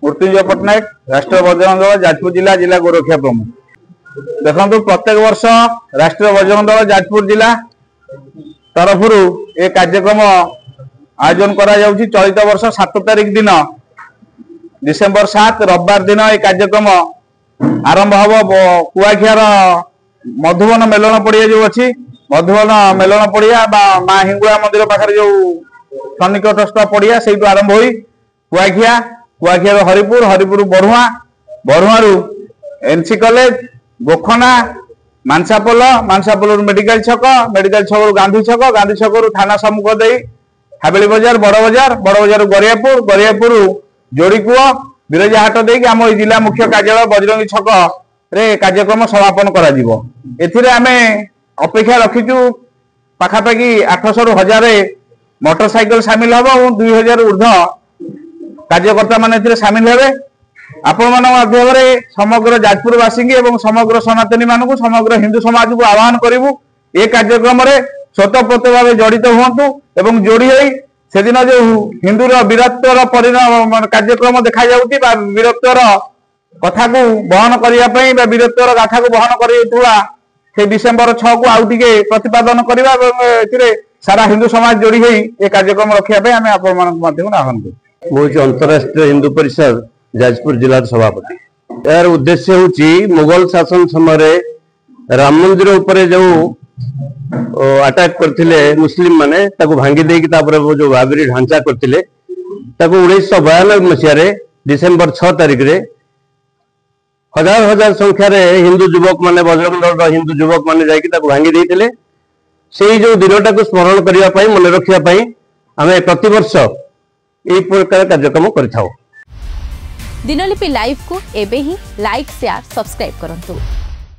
मृत्युंजय पट्टनायक राष्ट्रीय बजरंग दल जाजपुर जिला जिला गोरक्षा प्रमुख। देखो प्रत्येक वर्ष राष्ट्रीय बजरंग दल जाजपुर जिला तरफ ए कार्यक्रम आयोजन करा जाउछि। चलित वर्ष 7 तारिख दिन डिसेम्बर 7 रविवार दिन ए कार्यक्रम आरंभ हम कुआखियार मधुबन मेलन पड़िया जो अच्छी मधुबन मेलन पड़िया माँ हिंगुला मंदिर पाखे जो सन्निकटस्थ पड़िया से आरंभ हो कुआखिया कुआखिया हरिपुर हरिपुर बरुआ बरुआरू NC college Gokhana Manasapol medical छक गांधी छक थाना सम्मुख दे हावेली बजार बड़ बजार गरियापुर जोड़ीकुआ बिरजा हाट देकी आम जिला मुख्य कार्यालय बजरंगी छक रे कार्यक्रम समापन करा जिवो। एथिरे आमे अपेक्षा रखिचु पाखापाखि 800 रु 1000 मोटरसाइकिल सामिल हबो और 2000 ऊर्ध्व कार्यकर्ता माने एथिरे सामिल हेबे। आपण मान माध्यमरे समग्र जाजपुरवासी एवं समग्र सनातनी मानकु समग्र हिंदू समाज को आह्वान करिवु ए कार्यक्रम रे स्वतःप्रत भाव जड़ित हुंतु एवं जोड़ी होई सेदिन जो हिंदूर वीरत्वर परिणाम कार्यक्रम देखा जाउची बा वीरत्वर कथा को बहन करने वीरत्वर गाथा को बहन कर डिसेम्बर 6 को आउ टे प्रतिपादन करवा सारा हिंदू समाज जोड़ी होई ए कार्यक्रम रखापी आम आह्वान कर अंतरराष्ट्रीय हिंदू परिषद जाजपुर जिला सभापति। यार उद्देश्य हूँ मुगल शासन समय राम मंदिर उपरे जो अटैक करथिले मुस्लिम माने ताको भांगी देकी जो बाबरी ढांचा करथिले ताको 1992 मसीह डिसेम्बर 6 तारिख रे हजार हजार संख्यार हिंदू युवक माने बजरंग दल हिंदू युवक माने जाइकी ताको भांगी देइथिले। सेही जो दिनटा को स्मरण करिया पई मन रखिया पई आमे प्रतिवर्ष एई प्रकार कार्यक्रम करिथाउ। दिनलिपि लाइव को एबे ही लाइक शेयर सब्सक्राइब करंतु।